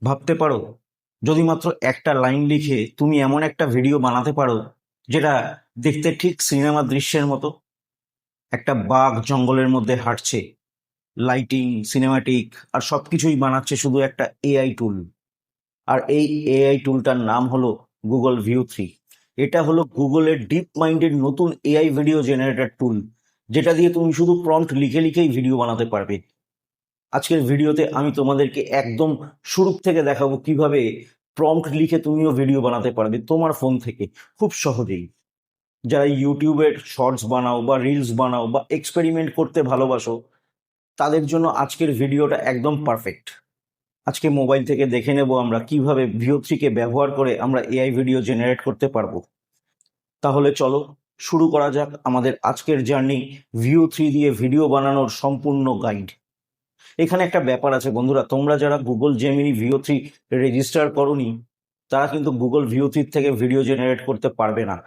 ভাবতে পারো, যদি মাত্র একটা লাইন লিখে তুমি এমন একটা ভিডিও বানাতে পারো যেটা দেখতে ঠিক সিনেমা দৃশ্যের মতো। একটা বাঘ জঙ্গলের মধ্যে হাঁটছে, লাইটিং, সিনেমাটিক আর সবকিছুই বানাচ্ছে শুধু একটা এআই টুল। আর এই এআই টুলটার নাম হলো গুগল ভিউ 3। এটা হলো গুগলের ডিপ মাইন্ডের নতুন এআই ভিডিও জেনারেটর টুল, যেটা দিয়ে তুমি শুধু প্রম্পট লিখে লিখেই ভিডিও বানাতে পারবে। আজকের ভিডিওতে আমি তোমাদেরকে একদম শুরু থেকে দেখাবো কিভাবে প্রম্পট লিখে তুমিও ভিডিও বানাতে পারবে তোমার ফোন থেকে খুব সহজেই। যারা ইউটিউবের শর্টস বানাও বা রিলস বানাও বা এক্সপেরিমেন্ট করতে ভালোবাসো, তাদের জন্য আজকের ভিডিওটা একদম পারফেক্ট। আজকে মোবাইল থেকে দেখে নেব আমরা কিভাবে ভিও 3 কে ব্যবহার করে আমরা এআই ভিডিও জেনারেট করতে পারবো। তাহলে চলো শুরু করা যাক আমাদের আজকের জার্নি, ভিও 3 দিয়ে ভিডিও বানানোর সম্পূর্ণ গাইড। এখানে একটা ব্যাপার আছে বন্ধুরা, তোমরা যারা গুগল জেমিনি ভিও 3 রেজিস্টার করোনি, তারা কিন্তু গুগল ভিও 3 থেকে ভিডিও জেনারেট করতে পারবে না।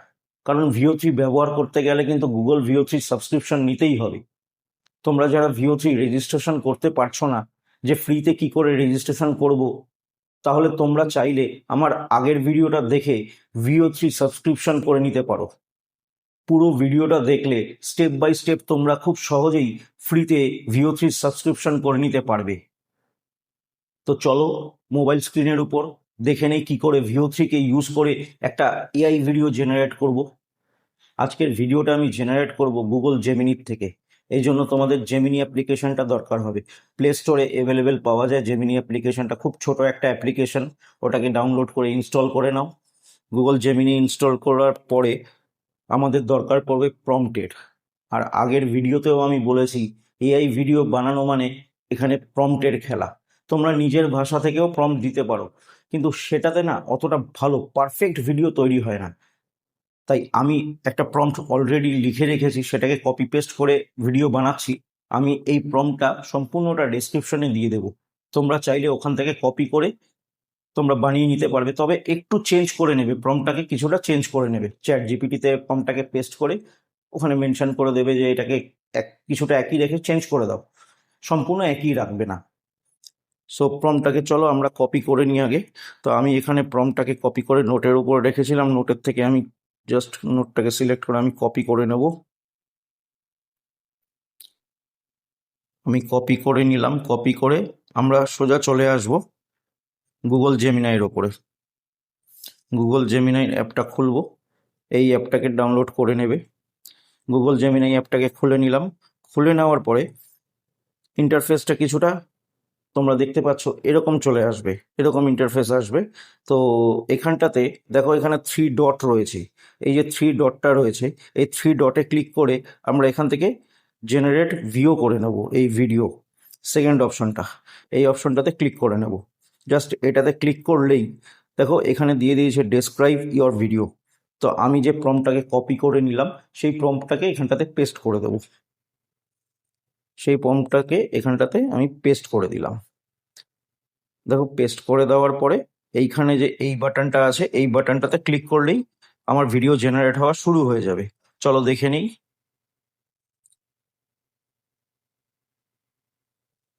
কারণ ভিও 3 ব্যবহার করতে গেলে কিন্তু গুগল ভিও 3 সাবস্ক্রিপশন নিতেই হবে। তোমরা যারা ভিও 3 রেজিস্ট্রেশন করতে পারছো না, যে ফ্রিতে কি করে রেজিস্ট্রেশন করব, তাহলে তোমরা চাইলে আমার আগের ভিডিওটা দেখে ভিও 3 সাবস্ক্রিপশন করে নিতে পারো। পুরো ভিডিওটা দেখলে স্টেপ বাই স্টেপ তোমরা খুব সহজেই ফ্রিতে ভিও 3 সাবস্ক্রিপশন করে নিতে পারবে। তো চলো মোবাইল স্ক্রিনের উপর দেখে নেই কি করে ভিও 3 কে ইউজ করে একটা এআই ভিডিও জেনারেট করব। আজকের ভিডিওটা আমি জেনারেট করব গুগল জেমিনির থেকে। এই জন্য তোমাদের জেমিনি অ্যাপ্লিকেশনটা দরকার হবে। প্লে স্টোরে অ্যাভেলেবেল পাওয়া যায় জেমিনি অ্যাপ্লিকেশনটা, খুব ছোট একটা অ্যাপ্লিকেশন। ওটাকে ডাউনলোড করে ইনস্টল করে নাও। গুগল জেমিনি ইনস্টল করার পরে আমাদের দরকার পড়বে প্রম্পটের। আর আগের ভিডিওতেও আমি বলেছি, এআই ভিডিও বানানো মানে এখানে প্রম্পটের খেলা। তোমরা নিজের ভাষা থেকেও প্রম্পট দিতে পারো, কিন্তু সেটাতে না অতটা ভালো পারফেক্ট ভিডিও তৈরি হয় না। তাই আমি একটা প্রম্পট অলরেডি লিখে রেখেছি, সেটাকে কপি পেস্ট করে ভিডিও বানাচ্ছি। আমি এই প্রম্পটটা সম্পূর্ণটা ডেসক্রিপশনে দিয়ে দেবো। তোমরা চাইলে ওখান থেকে কপি করে তোমরা বানিয়ে নিতে পারবে, তবে একটু চেঞ্জ করে নেবে, প্রম্পটটাকে কিছুটা চেঞ্জ করে নেবে। চ্যাট জিপিটিতে প্রম্পটটাকে পেস্ট করে ওখানে মেনশন করে দেবে যে এটাকে কিছুটা একই রেখে চেঞ্জ করে দাও, সম্পূর্ণ একই রাখবে না। সো প্রম্পটটাকে চলো আমরা কপি করে নিই আগে। তো আমি এখানে প্রম্পটটাকে কপি করে নোটের উপর রেখেছিলাম, নোটের থেকে আমি জাস্ট নোটটাকে সিলেক্ট করে আমি কপি করে নেব। আমি কপি করে নিলাম, কপি করে আমরা সোজা চলে আসব গুগল জেমিনাইয়ের ওপরে। গুগল জেমিনাই অ্যাপটা খুলবো, এই অ্যাপটাকে ডাউনলোড করে নেবে। গুগল জেমিনাই অ্যাপটাকে খুলে নিলাম। খুলে নেওয়ার পরে ইন্টারফেসটা কিছুটা তোমরা দেখতে পাচ্ছ এরকম চলে আসবে, এরকম ইন্টারফেস আসবে। তো এখানটাতে দেখো এখানে 3 ডট রয়েছে। এই যে 3 ডটটা রয়েছে, এই 3 ডটে ক্লিক করে আমরা এখান থেকে জেনারেট ভিও করে নেব। এই ভিডিও সেকেন্ড অপশনটা, এই অপশনটাতে ক্লিক করে নেব। জাস্ট এটাতে ক্লিক করলেই দেখো এখানে দিয়ে দিয়েছে ডেসক্রাইব ইওর ভিডিও। তো আমি যে প্রম্পটটাকে কপি করে নিলাম, সেই প্রম্পটটাকে এখানটাতে পেস্ট করে দেবো। সেই প্রম্পটটাকে এখানটাতে আমি পেস্ট করে দিলাম। দেখো পেস্ট করে দেওয়ার পরে এইখানে যে এই বাটনটা আছে, এই বাটনটাতে ক্লিক করলেই আমার ভিডিও জেনারেট হওয়া শুরু হয়ে যাবে। চলো দেখে নিই।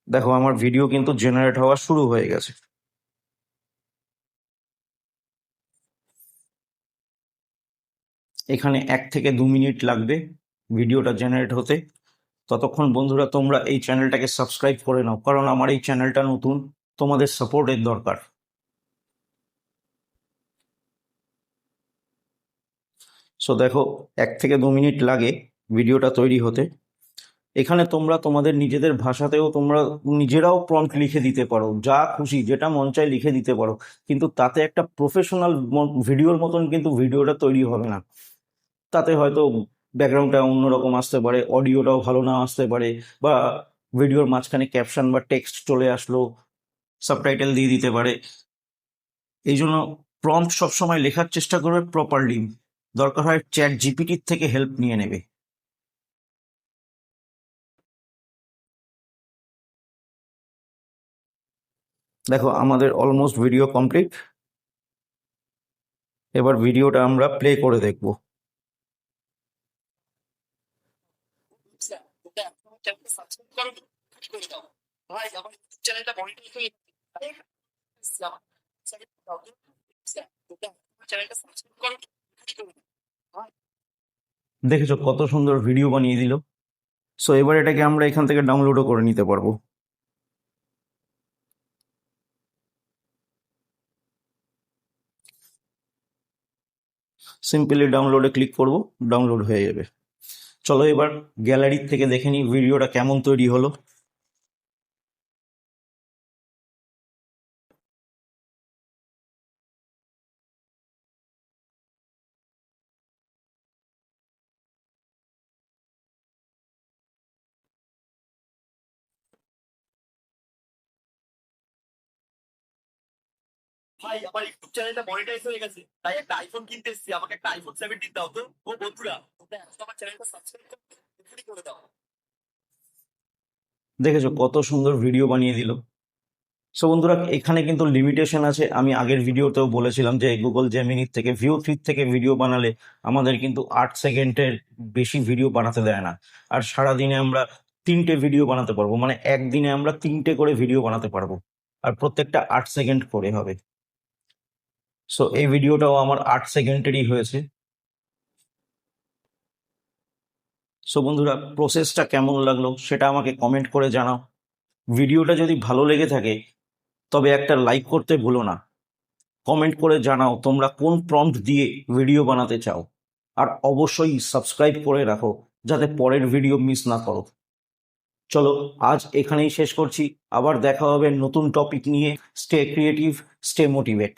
দেখো আমার ভিডিও কিন্তু জেনারেট হওয়া শুরু হয়ে গেছে। এখানে 1 থেকে 2 মিনিট লাগবে ভিডিওটা জেনারেট হতে। ততক্ষণ বন্ধুরা তোমরা এই চ্যানেলটাকে সাবস্ক্রাইব করে নাও, কারণ আমার এই চ্যানেলটা নতুন, তোমাদের সাপোর্টের দরকার। সো দেখো 1 থেকে 2 মিনিট লাগে ভিডিওটা তৈরি হতে। এখানে তোমরা তোমাদের নিজেদের ভাষাতেও তোমরা নিজেরাও প্রম্পট লিখে দিতে পারো, যা খুশি যেটা মন চায় লিখে দিতে পারো, কিন্তু তাতে একটা প্রফেশনাল ভিডিওর মতন কিন্তু ভিডিওটা তৈরি হবে না। তাতে হয়তো ব্যাকগ্রাউন্ডটা অন্যরকম আসতে পারে, অডিওটাও ভালো না আসতে পারে, বা ভিডিওর মাঝখানে ক্যাপশন বা টেক্সট চলে আসলো, সাবটাইটেল দিয়ে দিতে পারে। এই জন্য প্রম্পট সবসময় লেখার চেষ্টা করবে প্রপারলি। দরকার হয় চ্যাট জিপিটির থেকে হেল্প নিয়ে নেবে। দেখো আমাদের অলমোস্ট ভিডিও কমপ্লিট। এবার ভিডিওটা আমরা প্লে করে দেখব। দেখেছো কত সুন্দর ভিডিও বানিয়ে দিল। সো এবার এটাকে আমরা এখান থেকে ডাউনলোডও করে নিতে পারবো। সিম্পলি ডাউনলোডে ক্লিক করব, ডাউনলোড হয়ে যাবে। চলো এবার গ্যালারি থেকে দেখে নিই ভিডিওটা কেমন তৈরি হলো। ভাই আমার ইউটিউব চ্যানেলটা মনিটাইজ হয়ে গেছে, তাই একটা আইফোন কিনতে এসেছি। আমাকে একটা আইফোন 17 দাও তো। ও বন্ধুরা, তোমরা এখন আমার চ্যানেলটা সাবস্ক্রাইব করতে এক্ষুনি করে দাও। দেখেছো কত সুন্দর ভিডিও বানিয়ে দিল। সো বন্ধুরা, এখানে কিন্তু লিমিটেশন আছে। আমি আগের ভিডিওতেও বলেছিলাম যে গুগল জেমিনি থেকে ভিউ 3 থেকে ভিডিও বানালে আমাদের কিন্তু 8 সেকেন্ডের বেশি ভিডিও বানাতে দেয় না। আর সারাদিনে আমরা 3টে ভিডিও বানাতে পারবো, মানে একদিনে আমরা 3টে করে ভিডিও বানাতে পারবো, আর প্রত্যেকটা 8 সেকেন্ড করে হবে। সো এই ভিডিওটাও আমার 8 সেকেন্ডেরই হয়েছে। সো বন্ধুরা, প্রসেসটা কেমন লাগলো সেটা আমাকে কমেন্ট করে জানাও। ভিডিওটা যদি ভালো লেগে থাকে তবে একটা লাইক করতে ভুলো না। কমেন্ট করে জানাও তোমরা কোন প্রম্পট দিয়ে ভিডিও বানাতে চাও। আর অবশ্যই সাবস্ক্রাইব করে রাখো যাতে পরের ভিডিও মিস না করো। চলো আজ এখানেই শেষ করছি, আবার দেখা হবে নতুন টপিক নিয়ে। Stay creative, stay motivate.